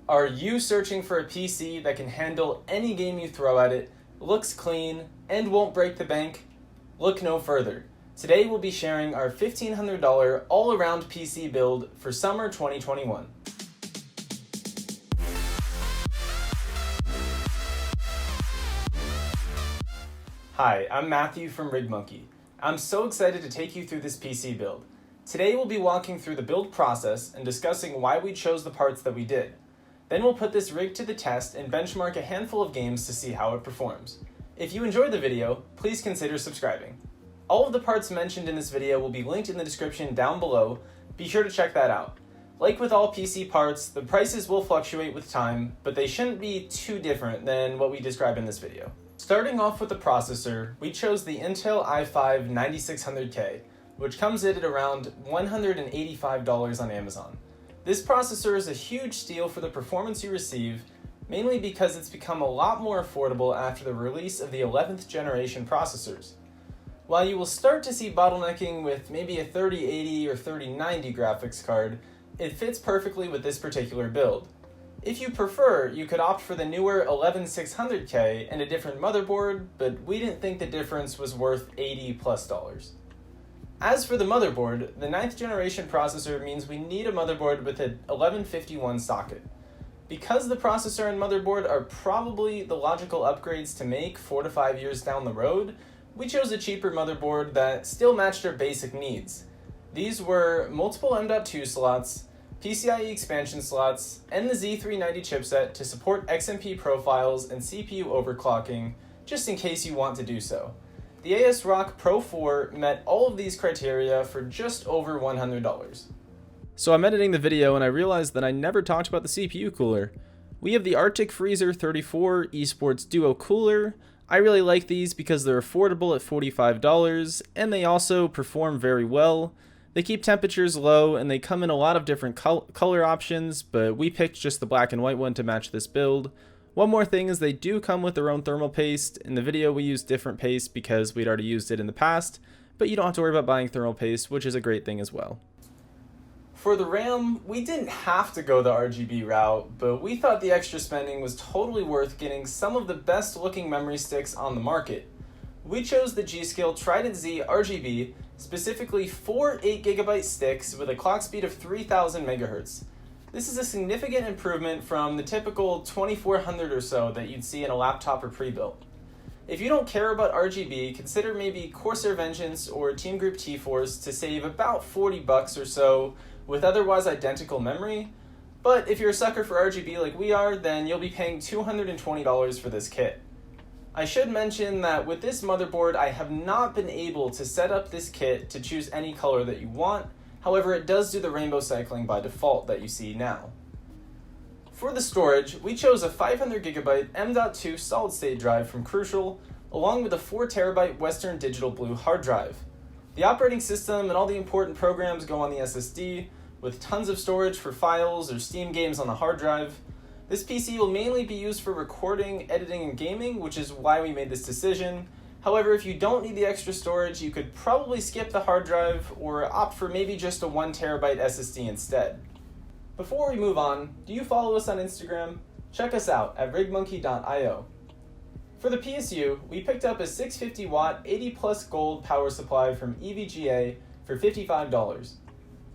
Are you searching for a PC that can handle any game you throw at it, looks clean, and won't break the bank? Look no further. Today we'll be sharing our $1,500 all-around PC build for summer 2021. Hi, I'm Matthew from RigMonkey. I'm so excited to take you through this PC build. Today we'll be walking through the build process and discussing why we chose the parts that we did. Then we'll put this rig to the test and benchmark a handful of games to see how it performs. If you enjoyed the video, please consider subscribing. All of the parts mentioned in this video will be linked in the description down below. Be sure to check that out. Like with all PC parts, the prices will fluctuate with time, but they shouldn't be too different than what we describe in this video. Starting off with the processor, we chose the Intel i5-9600K, which comes in at around $185 on Amazon. This processor is a huge steal for the performance you receive, mainly because it's become a lot more affordable after the release of the 11th generation processors. While you will start to see bottlenecking with maybe a 3080 or 3090 graphics card, it fits perfectly with this particular build. If you prefer, you could opt for the newer 11600K and a different motherboard, but we didn't think the difference was worth $80+. As for the motherboard, the 9th generation processor means we need a motherboard with an 1151 socket. Because the processor and motherboard are probably the logical upgrades to make 4 to 5 years down the road, we chose a cheaper motherboard that still matched our basic needs. These were multiple M.2 slots, PCIe expansion slots, and the Z390 chipset to support XMP profiles and CPU overclocking, just in case you want to do so. The ASROCK Pro 4 met all of these criteria for just over $100. So I'm editing the video and I realized that I never talked about the CPU cooler. We have the Arctic Freezer 34 eSports Duo cooler. I really like these because they're affordable at $45 and they also perform very well. They keep temperatures low and they come in a lot of different color options, but we picked just the black and white one to match this build. One more thing is they do come with their own thermal paste. In the video we used different paste because we'd already used it in the past, but you don't have to worry about buying thermal paste, which is a great thing as well. For the RAM, we didn't have to go the RGB route, but we thought the extra spending was totally worth getting some of the best looking memory sticks on the market. We chose the G.Skill Trident Z RGB, specifically 4 8GB sticks with a clock speed of 3000 MHz. This is a significant improvement from the typical 2400 or so that you'd see in a laptop or pre-built. If you don't care about RGB, consider maybe Corsair Vengeance or Team Group T-Force to save about $40 or so with otherwise identical memory. But if you're a sucker for RGB like we are, then you'll be paying $220 for this kit. I should mention that with this motherboard, I have not been able to set up this kit to choose any color that you want. However, it does do the rainbow cycling by default that you see now. For the storage, we chose a 500GB M.2 solid-state drive from Crucial, along with a 4TB Western Digital Blue hard drive. The operating system and all the important programs go on the SSD, with tons of storage for files or Steam games on the hard drive. This PC will mainly be used for recording, editing, and gaming, which is why we made this decision. However, if you don't need the extra storage, you could probably skip the hard drive or opt for maybe just a 1TB SSD instead. Before we move on, do you follow us on Instagram? Check us out at rigmonkey.io. For the PSU, we picked up a 650-watt 80+ gold power supply from EVGA for $55.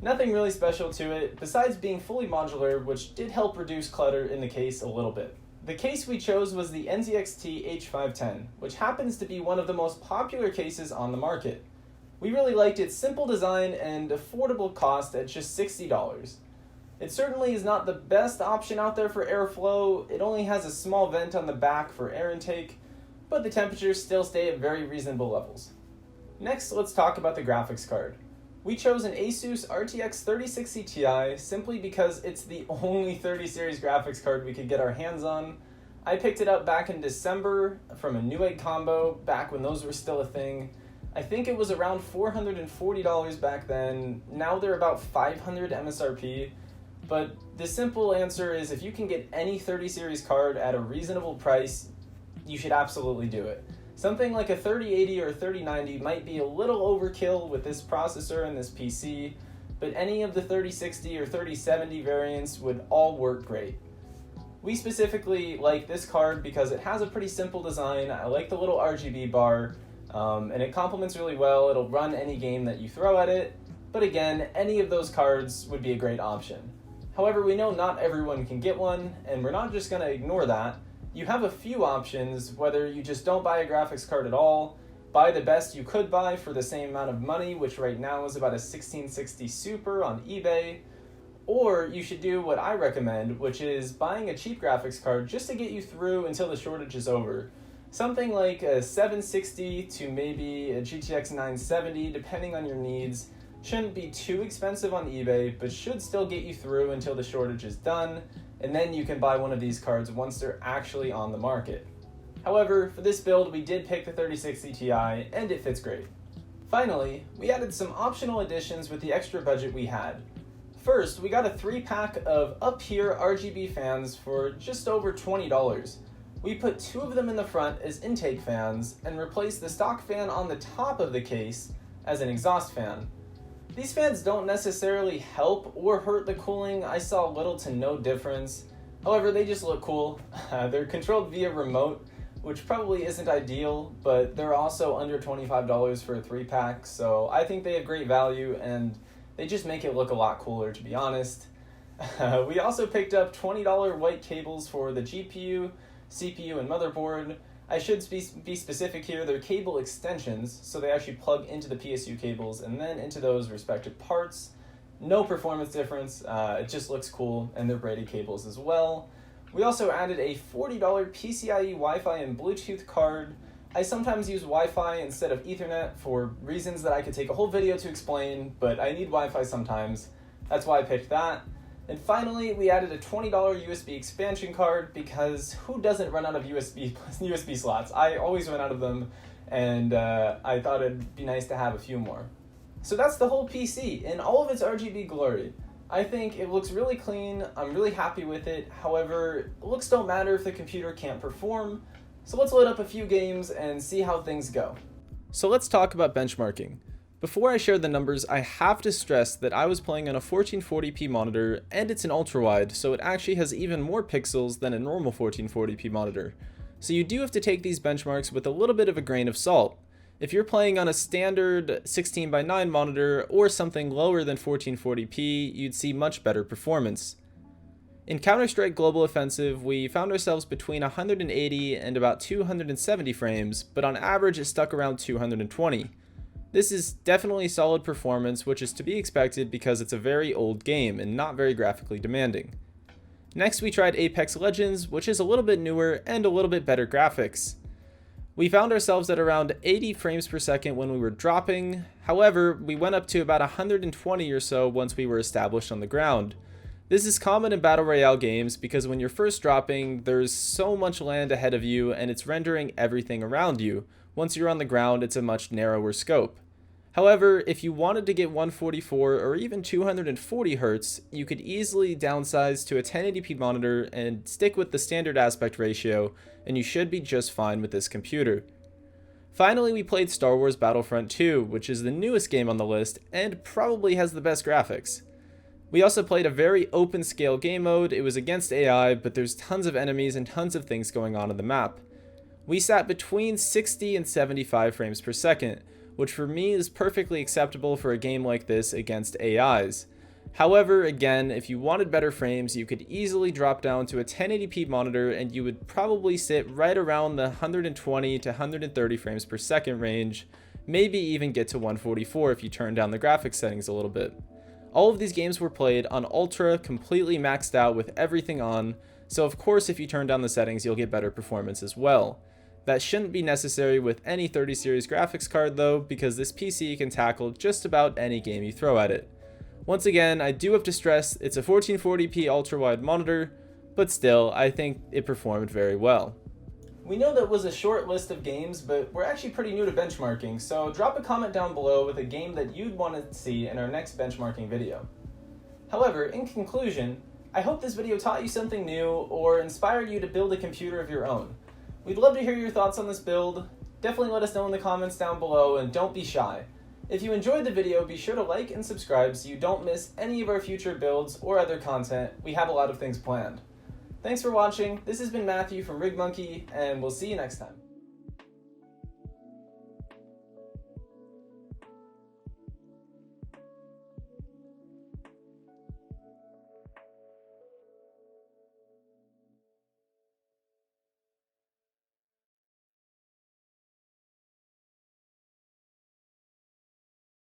Nothing really special to it, besides being fully modular, which did help reduce clutter in the case a little bit. The case we chose was the NZXT H510, which happens to be one of the most popular cases on the market. We really liked its simple design and affordable cost at just $60. It certainly is not the best option out there for airflow. It only has a small vent on the back for air intake, but the temperatures still stay at very reasonable levels. Next, let's talk about the graphics card. We chose an Asus RTX 3060 Ti simply because it's the only 30 series graphics card we could get our hands on. I picked it up back in December from a Newegg combo, back when those were still a thing. I think it was around $440 back then. Now they're about $500 MSRP. But the simple answer is if you can get any 30 series card at a reasonable price, you should absolutely do it. Something like a 3080 or 3090 might be a little overkill with this processor and this PC, but any of the 3060 or 3070 variants would all work great. We specifically like this card because it has a pretty simple design. I like the little RGB bar, and it complements really well. It'll run any game that you throw at it, but again, any of those cards would be a great option. However, we know not everyone can get one, and we're not just going to ignore that. You have a few options, whether you just don't buy a graphics card at all, buy the best you could buy for the same amount of money, which right now is about a 1660 Super on eBay, or you should do what I recommend, which is buying a cheap graphics card just to get you through until the shortage is over. Something like a 760 to maybe a GTX 970, depending on your needs. Shouldn't be too expensive on eBay, but should still get you through until the shortage is done, and then you can buy one of these cards once they're actually on the market. However, for this build, we did pick the 3060 Ti, and it fits great. Finally, we added some optional additions with the extra budget we had. First, we got a 3-pack of upHere RGB fans for just over $20. We put 2 of them in the front as intake fans, and replaced the stock fan on the top of the case as an exhaust fan. These fans don't necessarily help or hurt the cooling. I saw little to no difference. However, they just look cool. They're controlled via remote, which probably isn't ideal, but they're also under $25 for a 3-pack, so I think they have great value, and they just make it look a lot cooler, to be honest. We also picked up $20 white cables for the GPU, CPU, and motherboard. I should be specific here, they're cable extensions, so they actually plug into the PSU cables and then into those respective parts. No performance difference, it just looks cool, and they're braided cables as well. We also added a $40 PCIe Wi-Fi and Bluetooth card. I sometimes use Wi-Fi instead of Ethernet for reasons that I could take a whole video to explain, but I need Wi-Fi sometimes. That's why I picked that. And finally, we added a $20 USB expansion card because who doesn't run out of USB slots? I always run out of them, and I thought it'd be nice to have a few more. So that's the whole PC in all of its RGB glory. I think it looks really clean, I'm really happy with it. However, looks don't matter if the computer can't perform. So let's load up a few games and see how things go. So let's talk about benchmarking. Before I share the numbers, I have to stress that I was playing on a 1440p monitor, and it's an ultra-wide, so it actually has even more pixels than a normal 1440p monitor. So you do have to take these benchmarks with a little bit of a grain of salt. If you're playing on a standard 16:9 monitor or something lower than 1440p, you'd see much better performance. In Counter-Strike Global Offensive, we found ourselves between 180 and about 270 frames, but on average it stuck around 220. This is definitely solid performance, which is to be expected because it's a very old game and not very graphically demanding. Next we tried Apex Legends, which is a little bit newer and a little bit better graphics. We found ourselves at around 80 frames per second when we were dropping, however, we went up to about 120 or so once we were established on the ground. This is common in Battle Royale games because when you're first dropping, there's so much land ahead of you and it's rendering everything around you. Once you're on the ground, it's a much narrower scope. However, if you wanted to get 144 or even 240 Hz, you could easily downsize to a 1080p monitor and stick with the standard aspect ratio, and you should be just fine with this computer. Finally, we played Star Wars Battlefront 2, which is the newest game on the list and probably has the best graphics. We also played a very open scale game mode. It was against AI, but there's tons of enemies and tons of things going on the map. We sat between 60 and 75 frames per second, which for me is perfectly acceptable for a game like this against AIs. However, again, if you wanted better frames, you could easily drop down to a 1080p monitor and you would probably sit right around the 120 to 130 frames per second range, maybe even get to 144 if you turn down the graphics settings a little bit. All of these games were played on Ultra, completely maxed out with everything on, so of course if you turn down the settings you'll get better performance as well. That shouldn't be necessary with any 30 series graphics card though, because this PC can tackle just about any game you throw at it. Once again, I do have to stress it's a 1440p ultra-wide monitor, but still, I think it performed very well. We know that was a short list of games, but we're actually pretty new to benchmarking, so drop a comment down below with a game that you'd want to see in our next benchmarking video. However, in conclusion, I hope this video taught you something new or inspired you to build a computer of your own. We'd love to hear your thoughts on this build. Definitely let us know in the comments down below, and don't be shy. If you enjoyed the video, be sure to like and subscribe so you don't miss any of our future builds or other content. We have a lot of things planned. Thanks for watching. This has been Matthew from RigMonkey, and we'll see you next time.